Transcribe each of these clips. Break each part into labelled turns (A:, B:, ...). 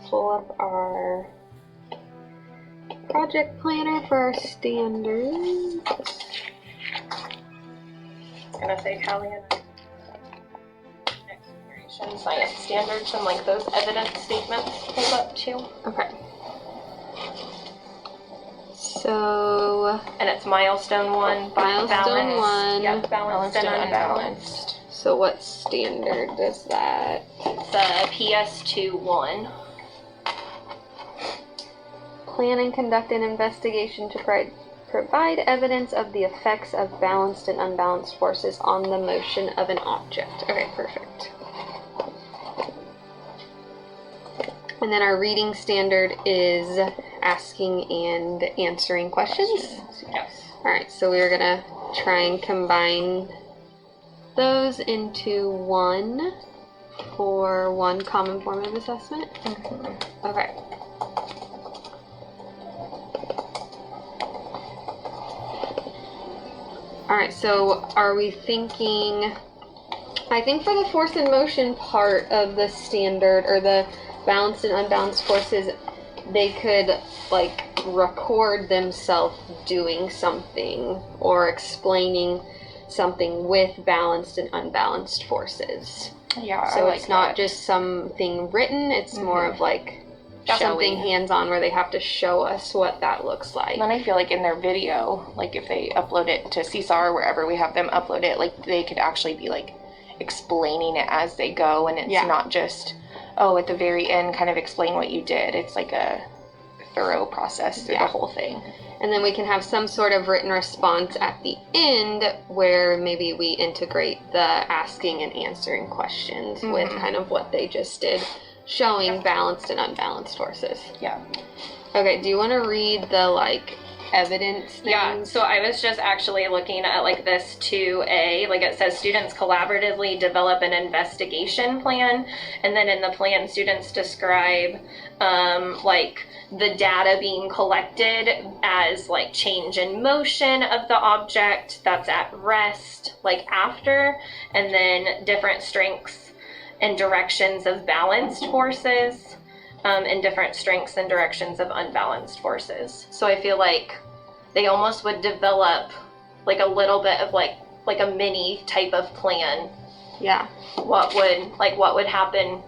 A: pull up our project planner for our standards.
B: I was gonna say Callie and next generation science standards and like those evidence statements pulled up too.
A: Okay. So,
B: And it's milestone 1,
A: milestone 1.
B: Yep, balanced and unbalanced.
A: So what standard does that?
B: It's PS2-1.
A: Plan and conduct an investigation to provide evidence of the effects of balanced and unbalanced forces on the motion of an object. Okay, perfect. And then our reading standard is asking and answering questions.
B: Yes.
A: Alright, so we're gonna try and combine those into one for one common formative assessment.
B: Mm-hmm.
A: Okay. Alright, so are we thinking, I think for the force and motion part of the standard, or the balanced and unbalanced forces, they could like record themselves doing something or explaining something with balanced and unbalanced forces.
B: Yeah,
A: So
B: I like
A: it's not
B: that.
A: just something written, it's more of like
B: Showing.
A: something hands-on where they have to show us what that looks like.
B: And then I feel like in their video, like if they upload it to Seesaw or wherever we have them upload it, like they could actually be like explaining it as they go, and it's not just, oh, at the very end kind of explain what you did. It's like a thorough process through the whole thing.
A: And then we can have some sort of written response at the end where maybe we integrate the asking and answering questions with kind of what they just did, showing balanced and unbalanced forces.
B: Yeah.
A: Okay, do you want to read the like evidence things?
B: Yeah, so I was just actually looking at like this 2A, like it says students collaboratively develop an investigation plan, and then in the plan students describe like the data being collected as like change in motion of the object that's at rest, like after, and then different strengths and directions of balanced forces, and different strengths and directions of unbalanced forces. So I feel like they almost would develop like a little bit of like a mini type of plan.
A: Yeah.
B: What would happen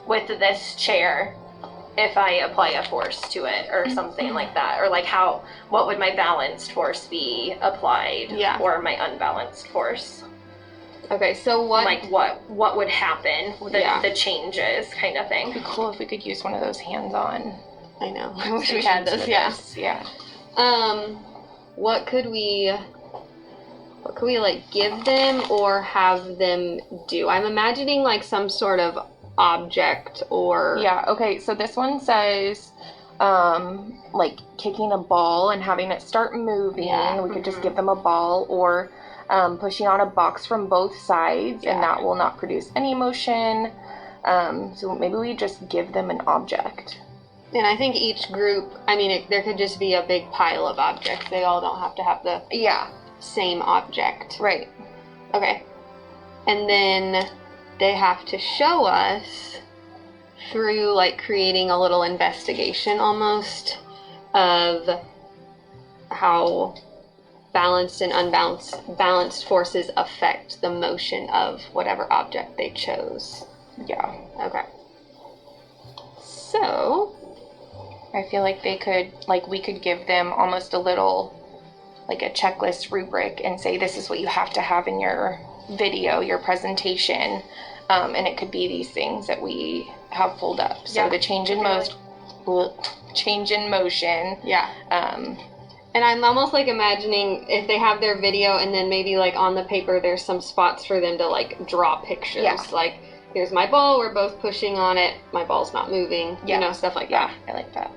B: with this chair if I apply a force to it or something like that, or like what would my balanced force be applied, or my unbalanced force.
A: Okay, so what
B: would happen with the changes kind of thing. It'd be cool if we could use one of those hands-on.
A: I know. I wish we had those.
B: Yeah.
A: What could we like give them or have them do? I'm imagining like some sort of object or...
B: Yeah, okay, so this one says like kicking a ball and having it start moving. Yeah. We could just give them a ball, or pushing on a box from both sides, and that will not produce any motion. So maybe we just give them an object.
A: And I think each group, I mean, there could just be a big pile of objects. They all don't have to have the same object.
B: Right.
A: Okay. And then they have to show us through like creating a little investigation almost of how balanced and unbalanced forces affect the motion of whatever object they chose.
B: Yeah.
A: Okay. So
B: I feel like we could give them almost a little, like a checklist rubric, and say this is what you have to have in your video, your presentation, and it could be these things that we have pulled up. So the change in motion.
A: Yeah. And I'm almost like imagining if they have their video and then maybe like on the paper there's some spots for them to like draw pictures. Yeah. Like, here's my ball, we're both pushing on it, my ball's not moving, stuff like that.
B: I like that.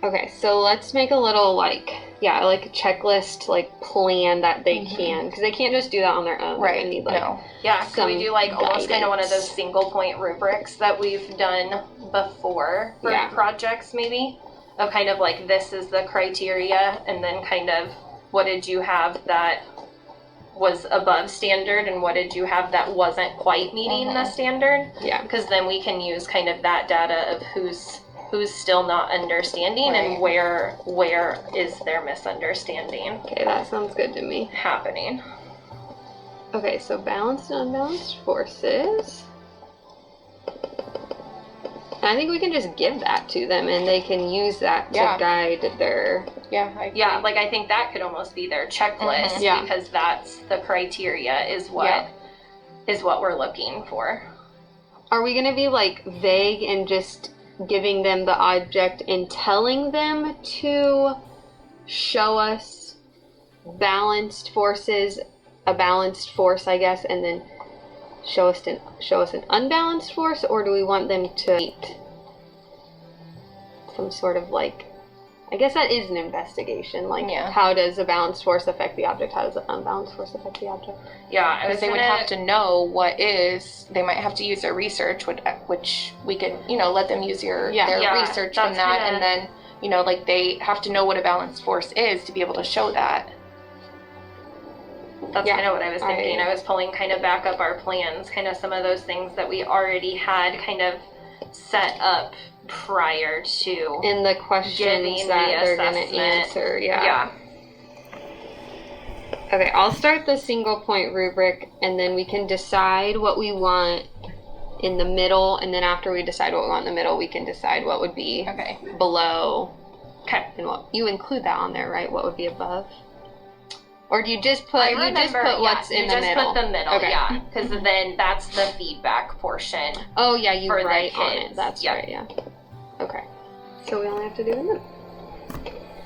A: Okay, so let's make a little like a checklist plan that they can, because they can't just do that on their own.
B: Right.
A: They need,
B: can we do almost kind of one of those single point rubrics that we've done before for projects maybe? Of kind of like, this is the criteria, and then kind of what did you have that was above standard and what did you have that wasn't quite meeting the standard?
A: Yeah.
B: Because then we can use kind of that data of who's still not understanding and where is their misunderstanding
A: Okay, that sounds good to me.
B: happening.
A: Okay, so balanced and unbalanced forces. And I think we can just give that to them and they can use that to guide their...
C: Yeah, I agree.
B: Yeah, like I think that could almost be their checklist
A: Yeah.
B: because that's the criteria is what we're looking for.
A: Are we going to be like vague and just giving them the object and telling them to show us balanced forces, a balanced force, I guess, and then show us an unbalanced force, or do we want them to meet some sort of like, I guess that is an investigation, like how does a balanced force affect the object, how does an unbalanced force affect the object?
B: Yeah,
C: Because they would have to know what is, they might have to use their research, which we could, let them use their research from that, and then, like they have to know what a balanced force is to be able to show that.
B: That's kind of what I was thinking. I was pulling kind of back up our plans, kind of some of those things that we already had kind of set up prior to
A: In the questions
B: giving
A: that
B: the
A: they're going to
B: assessment.
A: answer,
B: Yeah.
A: Okay, I'll start the single point rubric and then we can decide what we want in the middle, and then after we decide what we want in the middle, we can decide what would be below.
B: Okay.
A: And what you include that on there, right? What would be above? Or do you just put what's in the middle?
B: You just put the middle,
A: Okay.
B: yeah. Because then that's the feedback portion.
A: Oh yeah, you
B: for the
A: write on
B: kids.
A: it. That's
B: Yep.
A: right, yeah. Okay. So we only have to do the middle.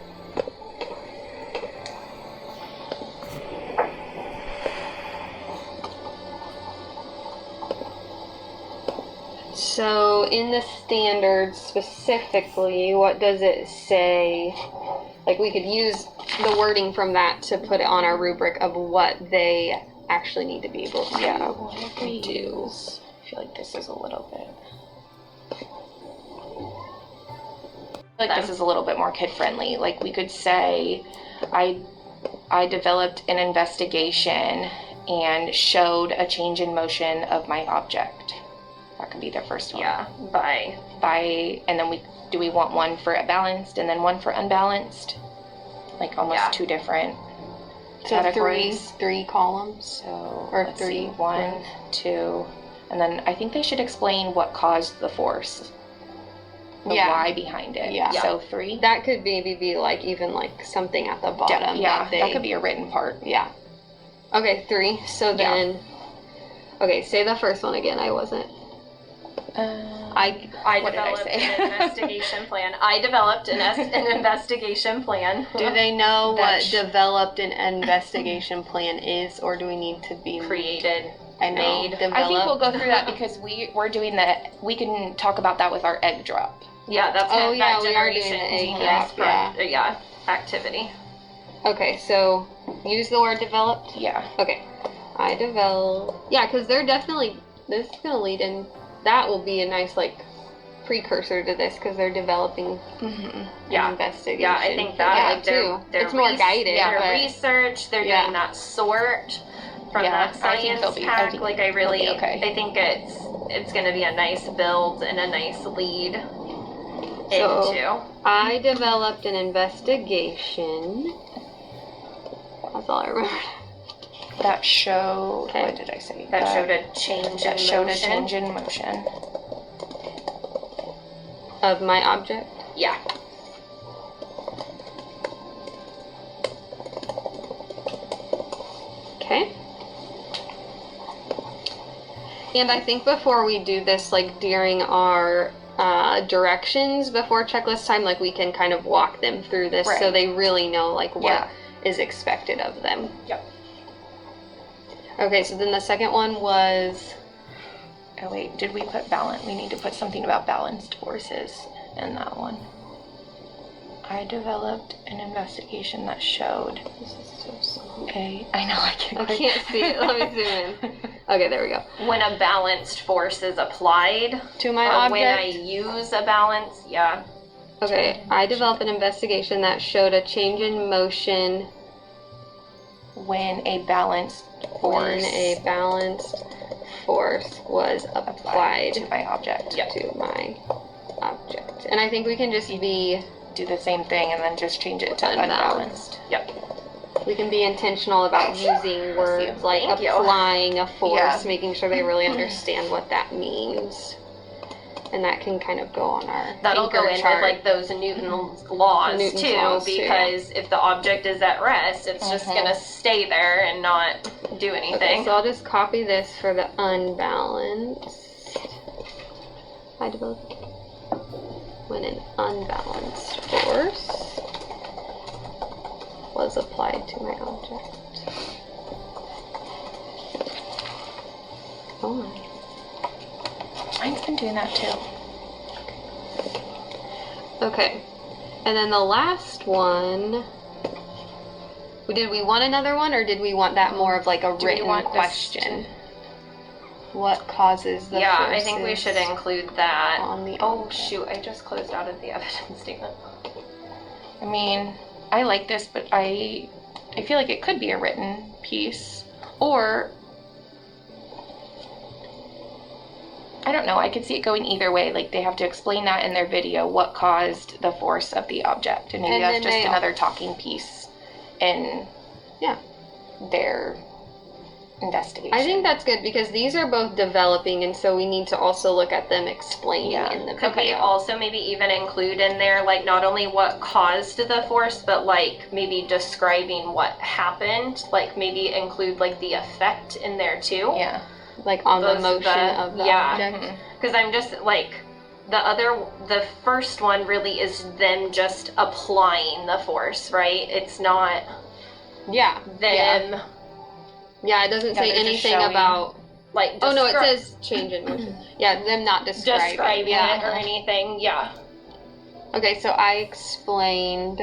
A: So in the standards specifically, what does it say? Like we could use the wording from that to put it on our rubric of what they actually need to be able to do.
C: I feel like this is a little bit. This is a little bit more kid friendly. Like we could say, I developed an investigation and showed a change in motion of my object. That could be their first one.
B: Yeah,
C: And then do we want one for balanced and then one for unbalanced? Like almost two different categories.
A: Three columns.
C: So
A: Or
C: let's
A: three.
C: see, 1, 2, and then I think they should explain what caused the force. The why behind it.
A: Yeah.
C: So 3.
A: That could maybe be like even like something at the bottom.
C: That could be a written part.
A: Yeah. Okay, 3. So then, okay, say the first one again. I wasn't.
B: I
C: What did I
B: developed
C: say?
B: an investigation plan. I developed an investigation plan.
A: Do they know what
C: That's-
A: developed an investigation plan is, or do we need to be
B: created?
A: I know.
B: made.
A: Developed.
C: I think we'll go through that because we're doing that. We can talk about that with our egg drop.
B: Yeah, that's
A: Oh,
B: that
A: yeah, we are doing
B: generation
A: the egg
B: genius
A: drop,
B: activity.
A: Okay, so use the word developed.
C: Yeah.
A: Okay, I develop. Yeah, because they're definitely. This is gonna lead in. That will be a nice like precursor to this because they're developing an investigation.
B: Yeah, I think that like
A: too.
B: They're
A: It's more guided.
B: Their
A: but-
B: research, they're doing that sort from that
C: I think
B: science
C: they'll be-
B: pack.
C: I think
B: Like I
C: they'll
B: really,
C: be okay.
B: I think it's going to be a nice build and a nice lead
A: So-
B: into.
A: I developed an investigation. That's all I remember.
C: That showed.
A: Okay.
C: What did I say?
B: That showed a change
C: That
B: in
C: showed
B: motion.
C: a change in motion.
A: Of my object.
B: Yeah.
A: Okay. And I think before we do this, like during our directions before checklist time, like we can kind of walk them through this so
C: Right.
A: they really know like what is expected of them.
C: Yep.
A: Okay, so then the second one was
C: Oh wait, did we put balance? We need to put something about balanced forces in that one. I developed an investigation that showed
A: this is so small.
C: I know I can't.
A: I
C: quite-
A: can't see it. Let me zoom in. Okay, there we go.
B: When a balanced force is applied,
A: To my
B: or
A: object.
B: when I use a balance,
A: Okay, I developed an investigation that showed a change in motion
C: when a balanced force
A: when a balanced force was applied
C: to my object.
A: to my object. And I think we can just
C: Do the same thing and then just change it to
A: Unbalanced.
C: unbalanced.
B: Yep.
A: we can be intentional about using words like
B: Thank you.
A: applying a force,
C: Yeah.
A: making sure they really understand what that means. And that can kind of go on our
B: That'll
A: anchor
B: go in
A: chart.
B: with like those Newton's laws
A: Newton's
B: too,
A: laws, too,
B: because if the object is at rest, it's just gonna stay there and not do
A: Okay,
B: anything.
A: so I'll just copy this for the unbalanced. I developed when an unbalanced force was applied to my object. Oh my.
C: Mine's been doing that too.
A: Okay. And then the last one. Did we want another one, or did we want that more of like a
C: Do we
A: written
C: want this
A: question? What causes the
B: Yeah, I
A: forces
B: think we should include that.
A: on the
B: Oh
A: object?
B: shoot, I just closed out of the evidence statement.
C: I mean, I like this, but I feel like it could be a written piece. Or, I don't know, I could see it going either way. Like, they have to explain that in their video, what caused the force of the object. And maybe
A: And
C: that's
A: then
C: just
A: they-
C: another talking piece in their investigation.
A: I think that's good because these are both developing, and so we need to also look at them explaining
C: Yeah.
A: in the video.
B: Could we also maybe even include in there, like, not only what caused the force, but like maybe describing what happened? Like, maybe include like the effect in there too?
C: Yeah.
A: Like on the
B: Those-
A: motion of the
B: yeah.
A: object.
C: Mhm.
B: Because I'm just like, the first one really is them just applying the force, right? It's not
A: Yeah.
B: them
A: Yeah, it doesn't
C: Yeah,
A: say
C: they're just
A: anything
C: showing-
A: about.
B: like.
A: Oh no, it
B: descri-
A: says change in motion. Yeah, them not describing.
B: describing
A: Yeah.
B: it or anything. Yeah.
A: Okay, so I explained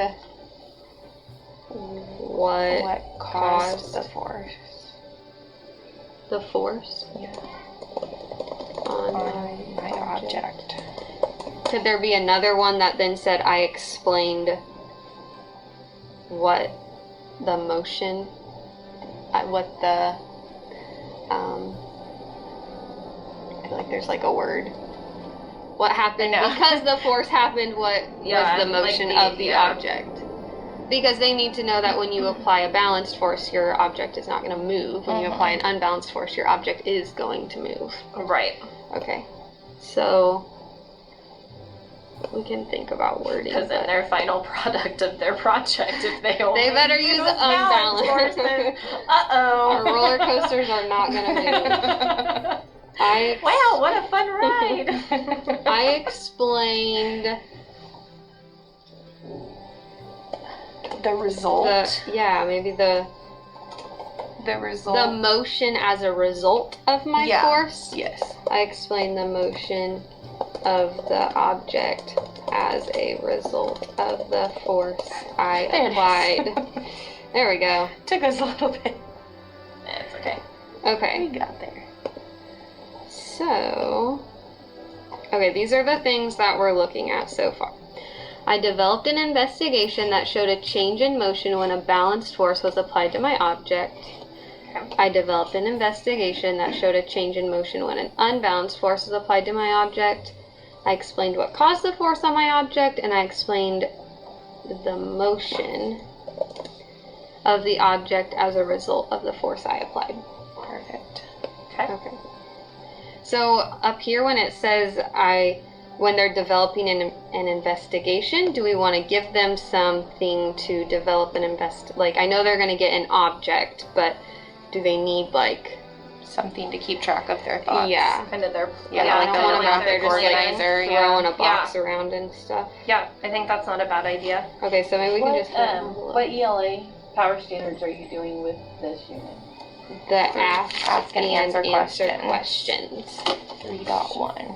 A: what
C: What caused the force
A: the force
C: Yeah.
A: on
C: on my object?
A: Could there be another one that then said I explained what the motion, what the, I feel like there's like a word. What happened
C: I know.
A: because the force happened, what
B: Yeah,
A: was the
B: like
A: motion
B: the-
A: of the
B: yeah.
A: object? Because they need to know that when you apply a balanced force, your object is not going to move. When you apply an unbalanced force, your object is going to move.
B: Right.
A: Okay, so we can think about wording.
B: Because in
A: but
B: their final product of their project, if they only
A: they better use
B: unbalanced
A: unbalanced.
B: forces, uh-oh.
A: Our roller coasters are not going to move.
B: Wow, what a fun ride.
A: I explained
C: The result.
A: maybe the
C: result.
A: motion as a result of my
C: Yeah.
A: force.
C: Yes.
A: I explained the motion of the object as a result of the force I
C: There it is.
A: applied. There we go.
C: Took us a little bit.
B: It's okay.
A: Okay.
C: We got there.
A: So, okay, these are the things that we're looking at so far. I developed an investigation that showed a change in motion when a balanced force was applied to my object. I developed an investigation that showed a change in motion when an unbalanced force was applied to my object. I explained what caused the force on my object, and I explained the motion of the object as a result of the force I applied.
C: Perfect.
A: Okay. So up here when it says when they're developing an investigation, do we want to give them something to develop an I know they're going to get an object, but do they need
C: Something to keep track of their thoughts.
A: yeah.
B: Kind of their
C: Yeah,
A: I
C: like
A: don't want them
C: the
A: out there just
C: organizer,
A: throwing
C: yeah.
A: a box around and stuff.
B: Yeah, I think that's not a bad idea.
A: Okay, so maybe we can just
D: What ELA power standards are you doing with this unit?
A: the ask
C: and answer
A: questions.
C: 3.1.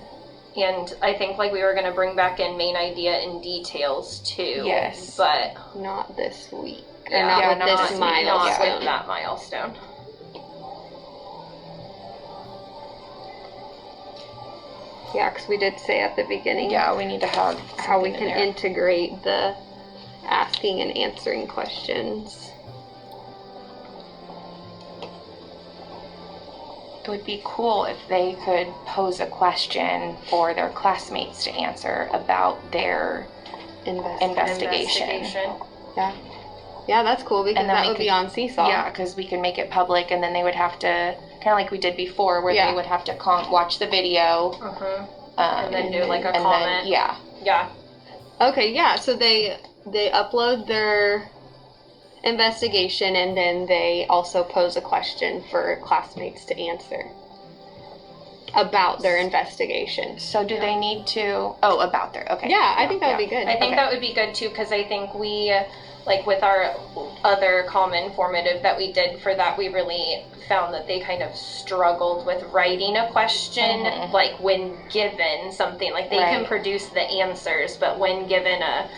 B: And I think we were going to bring back in main idea and details too.
C: Yes.
B: But
A: Not this week. Or
B: yeah,
A: not
C: Yeah,
A: with
C: not
A: this
C: this week,
B: not
A: milestone.
B: with that milestone.
A: Yeah, because we did say at the beginning
C: Yeah, we need to have
A: how we
C: something
A: can
C: in there.
A: integrate the asking and answering questions.
C: it would be cool if they could pose a question for their classmates to answer about their investigation.
A: Yeah. Yeah, that's cool because
C: And then
A: that
C: we
A: would be
C: could-
A: on Seesaw.
C: Yeah, because we can make it public, and then they would have to, kind of like we did before, where
A: Yeah.
C: they would have to watch the video.
B: And then do like a
C: and
B: comment.
C: Then, yeah.
B: Yeah.
A: Okay, yeah. So they upload their investigation and then they also pose a question for classmates to answer about their investigation.
C: So do they need to? Oh, about their. Okay.
A: Yeah, I think that would be good.
B: I think
C: Okay.
B: that would be good too, because I think we, like with our other common formative that we did for that, we really found that they kind of struggled with writing a question,
C: Mhm.
B: like when given something, like they can
C: Right.
B: produce the answers, but when given a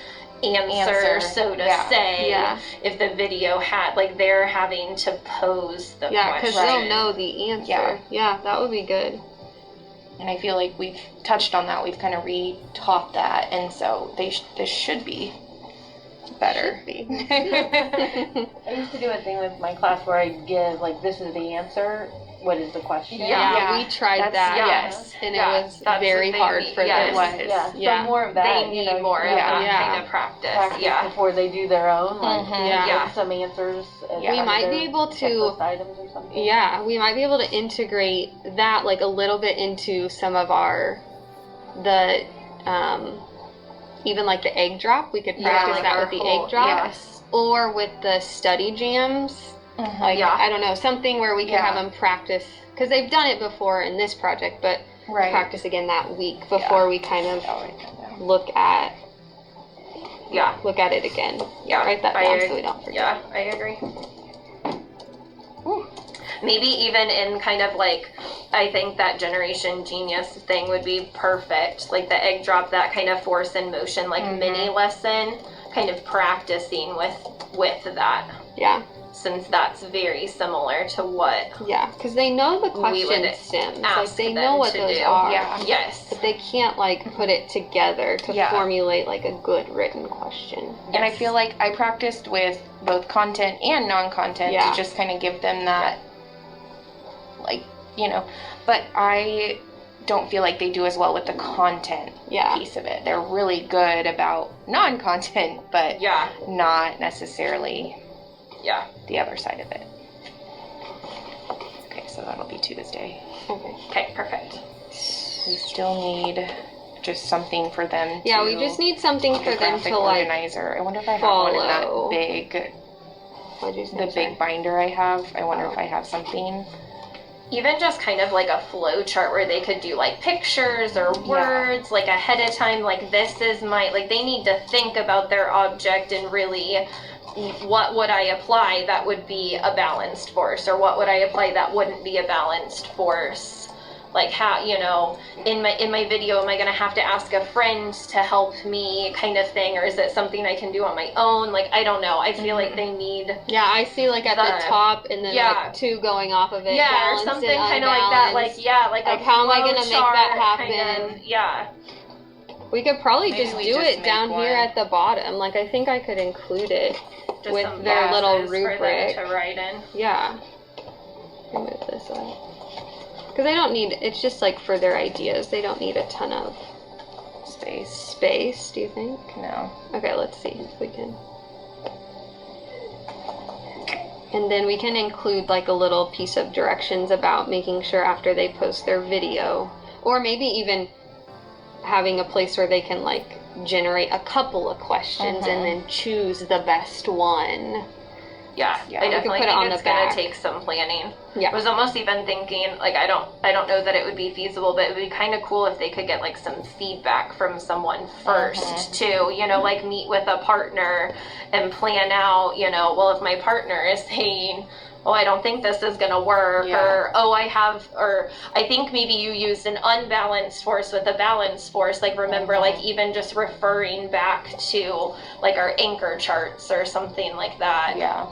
B: answer,
C: Answer,
B: so to
C: yeah.
B: say,
A: Yeah.
B: if the video had, like they're having to pose the
A: Yeah, because
B: question.
A: they'll know the answer.
C: Yeah.
A: Yeah, that would be good.
C: And I feel like we've touched on that. We've kind of re-taught that, and so this should be better.
A: Should be.
D: I used to do a thing with my class where I'd give, like, this is the answer, what is the question?
A: Yeah, we tried
C: That's-
A: that.
C: yes.
A: And
B: Yeah,
A: it was
B: that's
A: very
B: what they
A: hard
B: need.
A: for
B: Yeah,
A: them.
C: It was.
D: Yeah,
A: Yeah.
D: so more of that.
B: They
D: you
B: need
D: know,
B: more of
C: Yeah.
B: that
A: Yeah.
B: kind of practice.
D: practice
B: Yeah.
D: before they do their own, like,
C: Mhm.
A: Yeah.
B: Yeah.
D: some answers. as
C: We
D: part of
A: might
D: their
A: be able to-
D: checklist items or something.
A: Yeah, we might be able to integrate that like a little bit into some of the even like the egg drop. We could practice
B: like
A: that
B: our
A: with the
B: whole-
A: egg drop.
C: Yes.
A: Or with the study jams.
C: Mhm.
A: Like,
B: Yeah.
A: I don't know, something where we can
C: Yeah.
A: have them practice. Because they've done it before in this project, but
C: Right.
A: practice again that week before we kind of
C: I'll write that down.
A: look at it again.
B: Yeah.
A: Write that
B: I
A: down
B: ag-
A: so we don't forget.
B: Yeah, I agree. Maybe even in kind of like, I think that Generation Genius thing would be perfect. Like the egg drop, that kind of force in motion, like
C: Mhm.
B: mini lesson, kind of practicing with that,
A: Yeah,
B: since that's very similar to what
A: yeah. Because they know the
B: We would
A: question stems. Like,
B: ask
A: they
B: them
A: know what
B: to
A: those
B: do.
A: are.
C: Yeah.
B: Yes.
A: But they can't like put it together to
C: Yeah.
A: formulate like a good written question.
C: And I feel like I practiced with both content and non-content
A: Yeah.
C: to just kind of give them that, like, but I don't feel like they do as well with the content
A: Yeah.
C: piece of it. They're really good about non-content, but
B: Yeah.
C: not necessarily
B: Yeah.
C: the other side of it. Okay, so that'll be Tuesday.
A: Okay.
B: Okay, perfect.
C: We still need just something for them to...
A: Yeah, we just need something for
C: the
A: them
C: graphic
A: to like.
C: organizer. I wonder if I have one in
A: follow.
C: that big,
A: What'd you say?
C: the
A: Sorry.
C: big binder I have. I wonder if I have something.
B: Even just kind of like a flow chart where they could do like pictures or words like ahead of time, like this is my, like they need to think about their object and really what would I apply that would be a balanced force, or what would I apply that wouldn't be a balanced force. Like how, in my video, am I going to have to ask a friend to help me kind of thing, or is it something I can do on my own? Like, I don't know. I feel like they need,
A: Yeah, I see like at the
B: The-
A: top and then
B: yeah.
A: like two going off of it.
B: yeah, or
A: balanced
B: something
A: and
B: kind of like that.
A: unbalanced.
B: Like
A: Like,
B: a
A: how am I
B: flow
A: gonna make that
B: chart kind
A: happen?
B: of- yeah.
A: We could probably
C: Maybe
A: just
C: we
A: do
C: just
A: it
C: make
A: down
C: one.
A: here at the bottom. Like I think I could include it.
B: Just
A: With
B: some
A: their little
B: boxes for them
A: rubric.
B: to write in.
A: Yeah. Move this way. Because they don't need. It's just like for their ideas. They don't need a ton of
C: Space.
A: space. Do you think?
C: No.
A: Okay, let's see if we can. And then we can include like a little piece of directions about making sure after they post their video, or maybe even having a place where they can like generate a couple of questions and then choose the best one.
B: Yeah,
C: Yeah,
B: I
C: we could
B: definitely
A: put it
B: think
A: on
B: it's
A: the
B: gonna
A: back.
B: take some planning.
A: Yeah.
B: I was almost even thinking, like, I don't know that it would be feasible, but it would be kind of cool if they could get like some feedback from someone first too. Like meet with a partner and plan out. Well, if my partner is saying, "Oh, I don't think this is gonna work,"
C: Yeah.
B: or "Oh, I think maybe you used an unbalanced force with a balanced force." Like remember, like even just referring back to like our anchor charts or something like that
C: Yeah.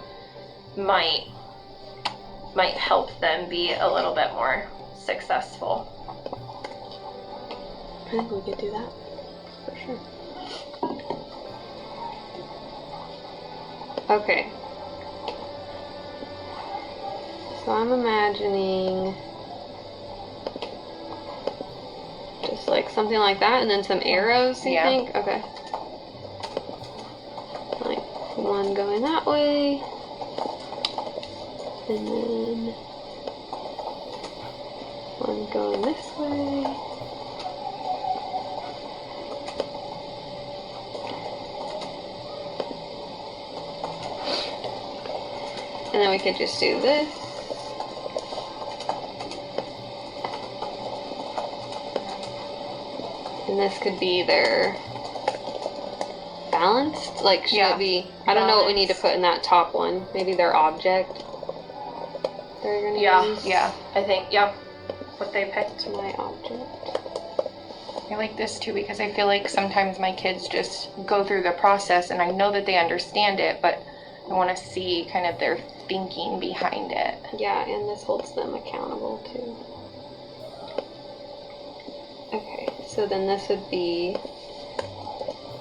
B: might help them be a little bit more successful.
A: I think we could do that for sure. Okay. So I'm imagining Just like something like that, and then some arrows, you
C: Yeah.
A: think? Okay. Like one going that way, and then one going this way. And then we could just do this. And this could be their balanced. Like, should
C: Yeah.
A: it be? I don't know what we need to put in that top one. Maybe their object. They're gonna use.
C: Yeah.
B: I think, yeah, what they picked.
A: My object.
C: I like this too because I feel like sometimes my kids just go through the process and I know that they understand it, but I want to see kind of their thinking behind it.
A: Yeah, and this holds them accountable too. Okay, so then this would be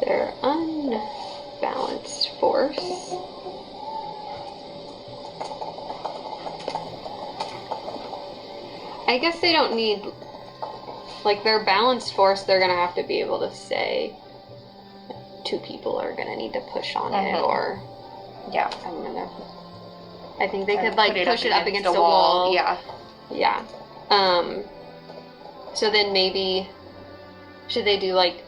A: their unbalanced force. I guess they don't need, like, their balanced force, they're gonna have to be able to say two people are gonna need to push on it,
C: Mhm.
A: or
C: Yeah.
A: I don't know. I think they
C: And
A: could, like,
C: put
A: push it up against a wall.
C: Yeah.
A: Yeah. So then maybe should they do like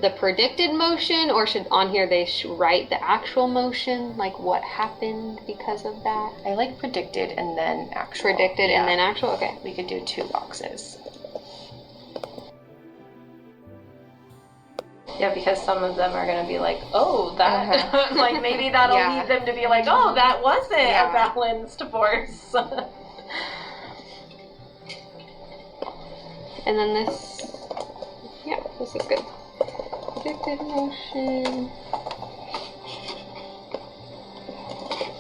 A: the predicted motion, or should on here they write the actual motion, like what happened because of that?
C: I like predicted and then actual.
A: Predicted
C: Yeah.
A: and then actual. Okay.
C: We could do 2 boxes.
B: Yeah, because some of them are going to be like, oh, that, like maybe that'll
C: Yeah.
B: lead them to be like, oh, that wasn't
C: Yeah.
B: a balanced force.
A: And then this. Yeah, this is good. Predicted motion.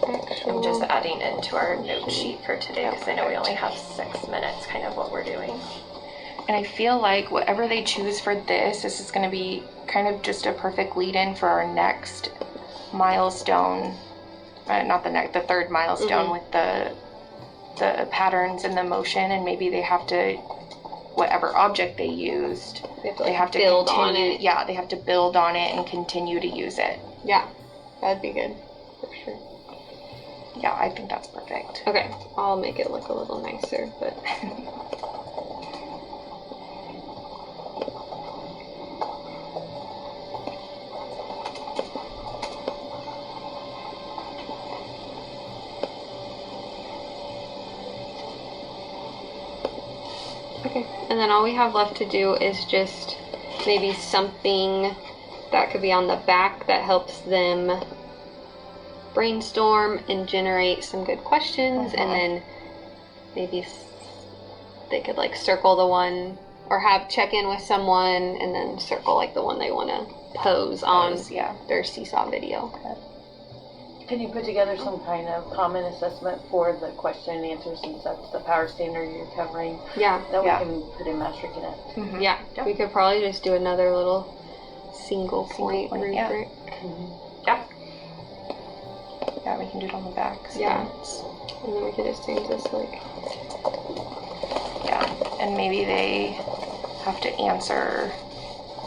A: Actual.
B: I'm just adding it to our note sheet for today because I know we only have 6 minutes, kind of what we're doing.
C: And I feel like whatever they choose for this is going to be kind of just a perfect lead-in for our next milestone. Not the next, the third milestone with the patterns and the motion, and maybe they have to, whatever object they used, they have to
A: build
C: continue,
A: on it.
C: Yeah, they have to build on it and continue to use it.
A: Yeah, that'd be good for sure.
C: Yeah, I think that's perfect.
A: Okay, I'll make it look a little nicer, but. Okay, and then all we have left to do is just maybe something that could be on the back that helps them brainstorm and generate some good questions, and then maybe they could like circle the one or have check in with someone and then circle like the one they want to pose on
C: Yeah.
A: their seesaw video.
D: Can you put together some kind of common assessment for the question and answer, since that's the power standard you're covering,
A: Yeah,
D: that
C: Yeah.
D: we can put in Master Connect?
C: Mhm.
A: yeah.
B: Yeah.
A: We could probably just do another little single point
C: point, yeah.
A: rubric.
B: Yeah.
C: Yeah, we can do it on the back. So
A: Yeah.
C: it's-
A: And then we could just change this like.
C: Yeah, and maybe they have to answer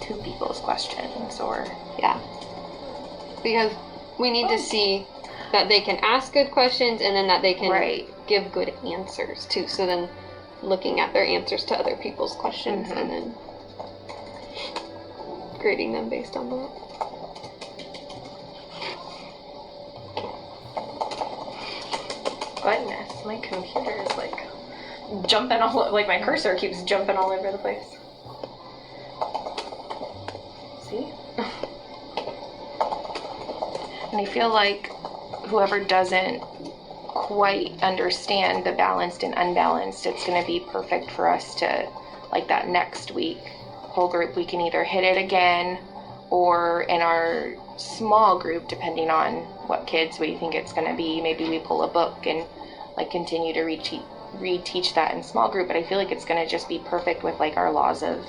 C: 2 people's questions, or
A: Yeah. Because we need to see that they can ask good questions and then that they can
C: Right.
A: give good answers too. So then looking at their answers to other people's questions and then grading them based on that.
B: Goodness, my computer is like jumping all, like my cursor keeps jumping all over the place. See?
C: and I feel like whoever doesn't quite understand the balanced and unbalanced, it's going to be perfect for us to, like that next week, whole group, we can either hit it again, or in our small group, depending on what kids we think it's going to be, maybe we pull a book and like continue to reteach that in small group. But I feel like it's going to just be perfect with like our laws of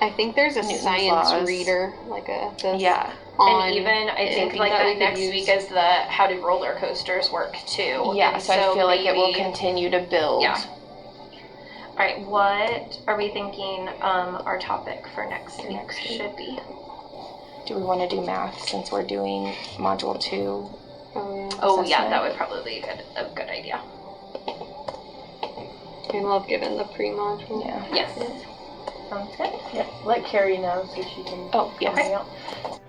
A: I think there's a
C: Newton's
A: science
C: laws.
A: reader, like this
C: yeah.
A: on.
B: And even I think like
A: that we
B: that
A: could
B: next
A: use.
B: week is the how do roller coasters work too.
C: Yeah,
B: And
C: so I feel like it will
B: maybe-
C: continue to build.
B: Yeah. All right, what are we thinking our topic for next week
C: Next week.
B: should be?
C: Do we want to do math since we're doing module 2?
B: Oh yeah,
C: Assessment.
B: that would probably be a good idea.
A: And we'll have given the pre-module.
C: Yeah.
B: Yes. Sounds good.
D: Yeah, let Carrie know so she can.
C: Oh, yes.
D: help me out.